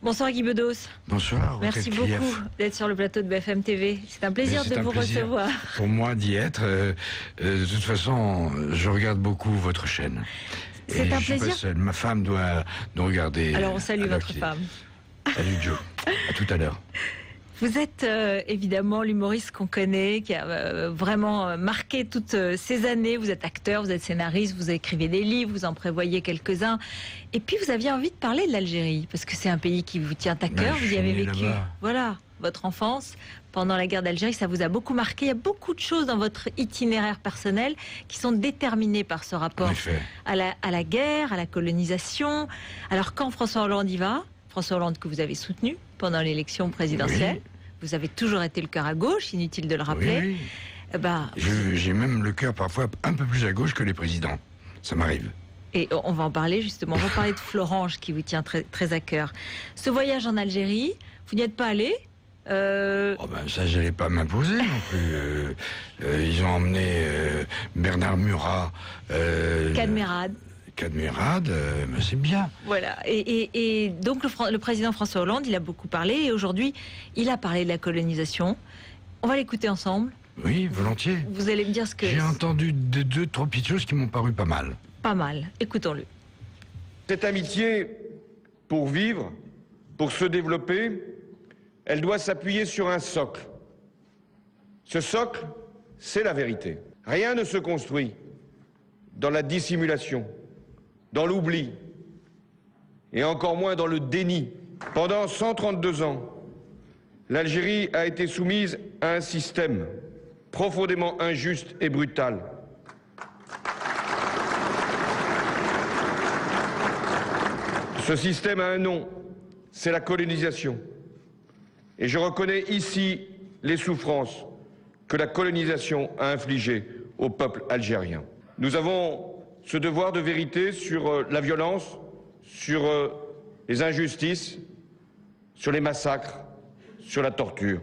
Bonsoir Guy Bedos. Bonsoir. Merci beaucoup d'être sur le plateau de BFM TV. C'est un plaisir de vous recevoir. Pour moi d'y être. De toute façon, je regarde beaucoup votre chaîne. C'est un plaisir. Je suis pas seul. Ma femme doit nous regarder. Alors on salue votre femme. Salut Joe. À tout à l'heure. Vous êtes évidemment l'humoriste qu'on connaît, qui a vraiment marqué toutes ces années. Vous êtes acteur, vous êtes scénariste, vous écrivez des livres, vous en prévoyez quelques-uns. Et puis vous aviez envie de parler de l'Algérie, parce que c'est un pays qui vous tient à cœur. Vous y avez vécu, voilà, votre enfance pendant la guerre d'Algérie. Ça vous a beaucoup marqué. Il y a beaucoup de choses dans votre itinéraire personnel qui sont déterminées par ce rapport à la guerre, à la colonisation. Alors quand François Hollande y va, François Hollande que vous avez soutenu pendant l'élection présidentielle. Oui. Vous avez toujours été le cœur à gauche, inutile de le rappeler. Oui, oui. J'ai même le cœur parfois un peu plus à gauche que les présidents. Ça m'arrive. Et on va en parler justement. On va parler de Florange qui vous tient très, très à cœur. Ce voyage en Algérie, vous n'y êtes pas allé ça, j'allais pas m'imposer non plus. Ils ont emmené Bernard Murat. Cadmerade, c'est bien. Voilà. Et donc le président François Hollande, il a beaucoup parlé. Et aujourd'hui, il a parlé de la colonisation. On va l'écouter ensemble. Oui, volontiers. Vous allez me dire ce que... J'ai entendu deux, trois petites choses qui m'ont paru pas mal. Pas mal. Écoutons-le. Cette amitié, pour vivre, pour se développer, elle doit s'appuyer sur un socle. Ce socle, c'est la vérité. Rien ne se construit dans la dissimulation, dans l'oubli, et encore moins dans le déni. Pendant 132 ans, l'Algérie a été soumise à un système profondément injuste et brutal. Ce système a un nom, c'est la colonisation. Et je reconnais ici les souffrances que la colonisation a infligées au peuple algérien. Nous avons ce devoir de vérité sur la violence, sur les injustices, sur les massacres, sur la torture.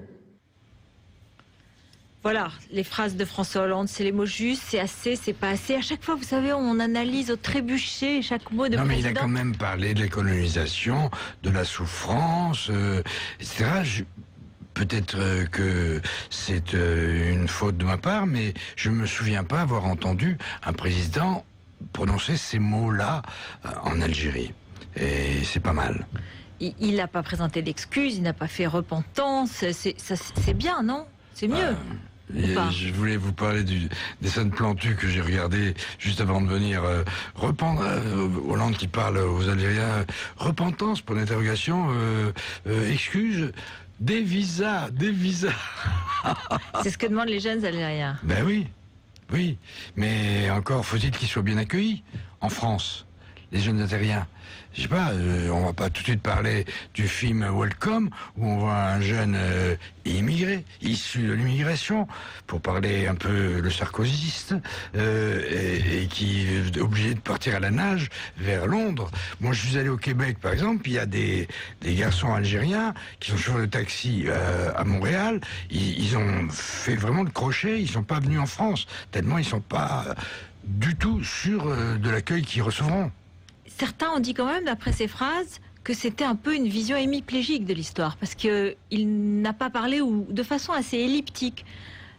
Voilà, les phrases de François Hollande, c'est les mots justes, c'est assez, c'est pas assez. À chaque fois, vous savez, on analyse au trébuchet chaque mot de président. Non, mais il a quand même parlé de la colonisation, de la souffrance, etc. Peut-être que c'est une faute de ma part, mais je me souviens pas avoir entendu un président prononcer ces mots-là en Algérie. Et c'est pas mal. Il n'a pas présenté d'excuses, il n'a pas fait repentance. C'est bien, non? C'est mieux. Je voulais vous parler des scènes plantues que j'ai regardées juste avant de venir. Hollande qui parle aux Algériens. Repentance, pour l'interrogation. Excuse. Des visas. C'est ce que demandent les jeunes Algériens. Ben oui. Oui, mais encore faut-il qu'ils soient bien accueillis en France, les jeunes Algériens. Je sais pas, on va pas tout de suite parler du film Welcome, où on voit un jeune immigré, issu de l'immigration, pour parler un peu le sarkozyste, et qui est obligé de partir à la nage vers Londres. Moi, je suis allé au Québec, par exemple, il y a des garçons algériens qui sont sur le taxi à Montréal, ils ont fait vraiment le crochet, ils sont pas venus en France, tellement ils sont pas du tout sûrs de l'accueil qu'ils recevront. Certains ont dit quand même, d'après ces phrases, que c'était un peu une vision hémiplégique de l'histoire, parce qu'il n'a pas parlé, ou de façon assez elliptique,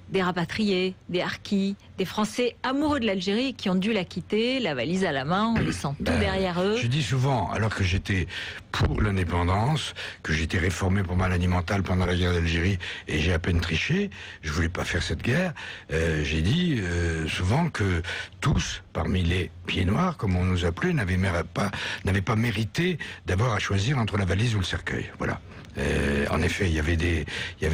des rapatriés, des harkis, des Français amoureux de l'Algérie qui ont dû la quitter, la valise à la main, en laissant tout derrière eux. Je dis souvent, alors que j'étais pour l'indépendance, que j'étais réformé pour maladie mentale pendant la guerre d'Algérie, et j'ai à peine triché, je voulais pas faire cette guerre, j'ai dit souvent que tous, parmi les pieds noirs, comme on nous appelait, n'avaient pas mérité d'avoir à choisir entre la valise ou le cercueil. Voilà. En effet, il y avait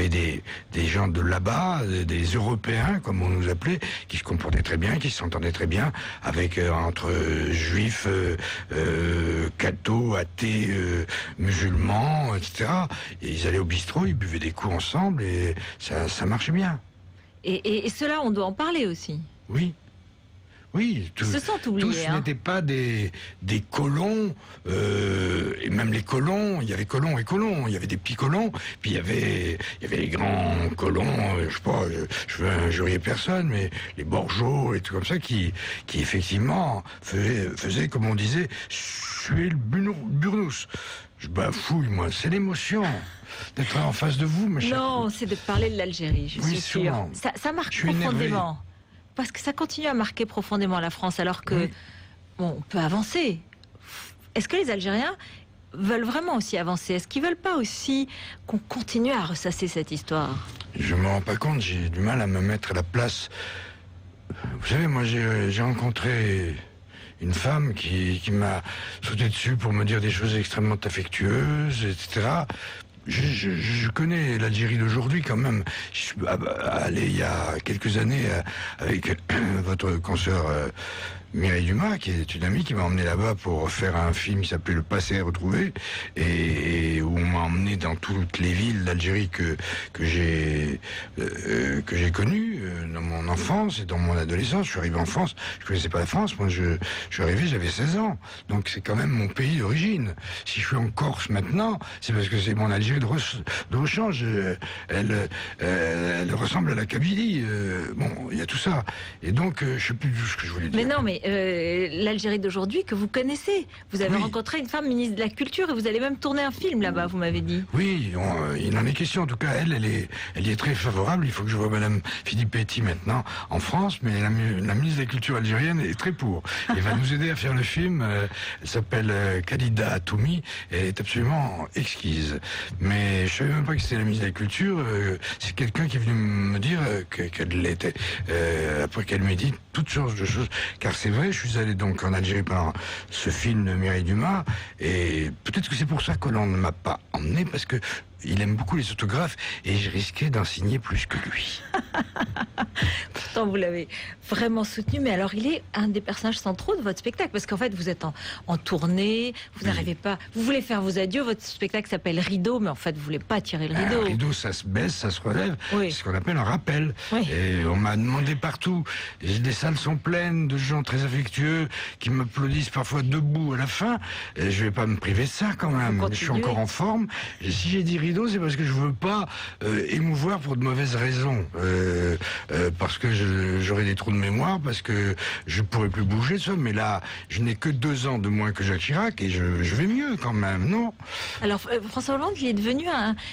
des gens de là-bas, des Européens, comme on nous appelait, qui se comportaient très bien, qui s'entendaient très bien avec entre juifs, cathos, athées, musulmans, etc. Et ils allaient au bistrot, ils buvaient des coups ensemble et ça marchait bien. Et cela, on doit en parler aussi. Oui. Oui, Ils se sont oubliés. tous n'étaient pas des colons, et même les colons, il y avait colons et colons, il y avait des petits colons, puis il y avait les grands colons, je sais pas, je veux injurier personne, mais les Borgeaux et tout comme ça, qui effectivement faisaient, comme on disait, suer le burnous. Je bafouille, moi, c'est l'émotion d'être en face de vous, ma chère. Non, c'est de parler de l'Algérie, je suis sûre. sûrement. Ça marque Je suis énervé. profondément. Parce que ça continue à marquer profondément la France, alors que, Oui. bon, on peut avancer. Est-ce que les Algériens veulent vraiment aussi avancer? Est-ce qu'ils veulent pas aussi qu'on continue à ressasser cette histoire? Je me rends pas compte, j'ai du mal à me mettre à la place. Vous savez, moi, j'ai rencontré une femme qui m'a sauté dessus pour me dire des choses extrêmement affectueuses, etc. Je connais l'Algérie d'aujourd'hui quand même. Je suis allé il y a quelques années avec votre consoeur Mireille Dumas, qui est une amie qui m'a emmené là-bas pour faire un film qui s'appelait Le passé à retrouver, et où on m'a emmené dans toutes les villes d'Algérie que j'ai connues dans mon enfance et dans mon adolescence. Je suis arrivé en France, je connaissais pas la France. Moi, je suis arrivé, j'avais 16 ans, donc c'est quand même mon pays d'origine. Si je suis en Corse maintenant, c'est parce que c'est mon Algérie de rechange. Elle ressemble à la Kabylie. Bon, il y a tout ça. Et donc, je sais plus ce que je voulais dire. Mais non, mais l'Algérie d'aujourd'hui que vous connaissez, vous avez Oui. rencontré une femme ministre de la Culture et vous allez même tourner un film là-bas, vous m'avez dit. Oui, il en est question. En tout cas, elle y est très favorable. Il faut que je vois Madame Filippetti maintenant en France, mais la ministre de la Culture algérienne est très pour. Elle va nous aider à faire le film. Elle s'appelle Khalida Atoumi. Elle est absolument exquise. Mais je savais même pas que c'était la ministre de la Culture. C'est quelqu'un qui est venu me dire qu'elle l'était. Après qu'elle m'ait dit toutes sortes de choses. Car c'est vrai, je suis allé donc en Algérie pendant ce film de Mireille Dumas, et peut-être que c'est pour ça qu'Hollande ne m'a pas emmené, parce que il aime beaucoup les autographes, et je risquais d'en signer plus que lui. Pourtant, vous l'avez vraiment soutenu, mais alors il est un des personnages centraux de votre spectacle, parce qu'en fait, vous êtes en tournée, vous n'arrivez pas, vous voulez faire vos adieux, votre spectacle s'appelle Rideau, mais en fait, vous voulez pas tirer le rideau. Un rideau, ça se baisse, ça se relève, Oui. c'est ce qu'on appelle un rappel. Oui. Et on m'a demandé partout, et les salles sont pleines de gens très affectueux, qui m'applaudissent parfois debout à la fin, et je vais pas me priver de ça quand même. Je suis continuer. encore en forme, et si j'ai dit rideau, c'est parce que je veux pas émouvoir pour de mauvaises raisons, parce que j'aurai des trous de mémoire, parce que je pourrai plus bouger de ça, mais là, je n'ai que 2 ans de moins que Jacques Chirac, et je vais mieux quand même, non? Alors, François Hollande, il est devenu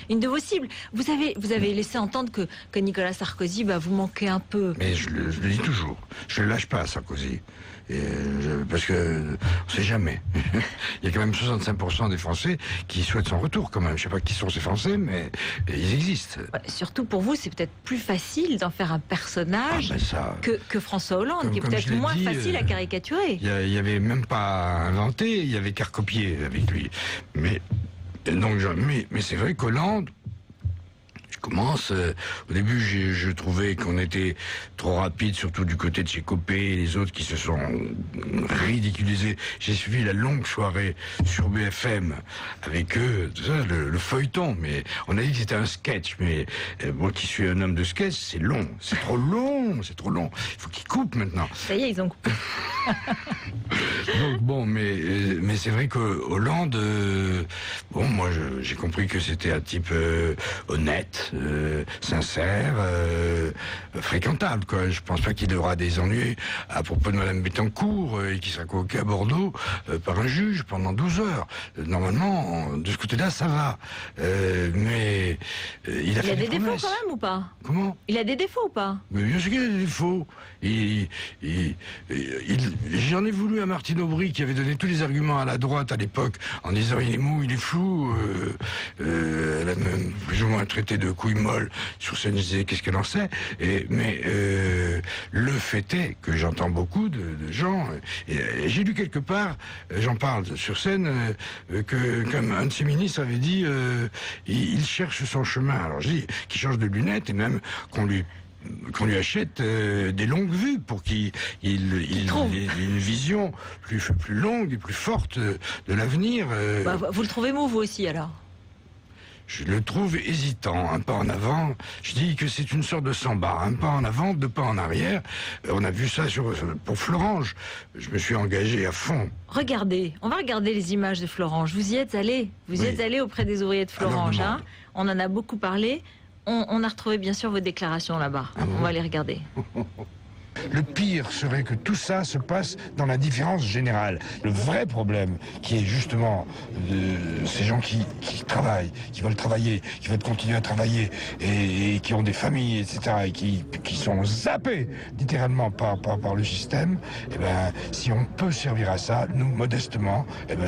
une de vos cibles. Vous avez laissé entendre que Nicolas Sarkozy vous manquait un peu. Mais je le dis toujours, je ne lâche pas Sarkozy. Parce que on sait jamais. Il y a quand même 65% des Français qui souhaitent son retour quand même. Je sais pas qui sont ces Français, mais ils existent. Ouais, surtout pour vous, c'est peut-être plus facile d'en faire un personnage Ça, que François Hollande, qui est comme peut-être je l'ai moins dit, facile à caricaturer. il y avait même pas inventé, il y avait qu'à recopier avec lui. Mais c'est vrai qu'Hollande, commence. Au début, je trouvais qu'on était trop rapide, surtout du côté de chez Copé et les autres qui se sont ridiculisés. J'ai suivi la longue soirée sur BFM avec eux, tout ça, le feuilleton. Mais on a dit que c'était un sketch. Mais moi qui suis un homme de sketch, c'est long. C'est trop long. C'est trop long. Il faut qu'ils coupent maintenant. Ça y est, ils ont coupé. Donc bon, mais c'est vrai que Hollande, bon, moi j'ai compris que c'était un type honnête, sincère, fréquentable, quoi. Je pense pas qu'il aura des ennuis à propos de Madame Bettencourt et qui sera convoqué à Bordeaux par un juge pendant 12 heures. Normalement, de ce côté-là, ça va. Mais il a fait des défauts promesses. quand même ou pas? Comment? Il a des défauts ou pas? Mais bien sûr qu'il a des défauts. J'en ai voulu à Martine Aubry qui avait donné tous les arguments à la droite à l'époque en disant il est mou, il est flou. Elle a même plus ou moins traité de couilles molles sur scène. Je disais qu'est-ce qu'elle en sait. Mais le fait est que j'entends beaucoup de gens. Et j'ai lu quelque part, j'en parle sur scène, que comme un de ses ministres avait dit, il cherche son chemin. Alors je dis qu'il change de lunettes et même qu'on lui achète des longues vues pour qu'il ait une vision plus longue et plus forte de l'avenir. Vous le trouvez mou, vous aussi, alors? Je le trouve hésitant, un pas en avant. Je dis que c'est une sorte de samba, un pas en avant, deux pas en arrière. On a vu ça pour Florange. Je me suis engagé à fond. Regardez, on va regarder les images de Florange. Vous y êtes allé, Oui. êtes allé auprès des ouvriers de Florange. Alors, Hein, on en a beaucoup parlé. On a retrouvé bien sûr vos déclarations là-bas. Ah bon? On va les regarder. Le pire serait que tout ça se passe dans l'indifférence générale. Le vrai problème, qui est justement ces gens qui travaillent, qui veulent travailler, qui veulent continuer à travailler, et qui ont des familles, etc., et qui sont zappés littéralement par le système, eh ben, si on peut servir à ça, nous, modestement, eh ben,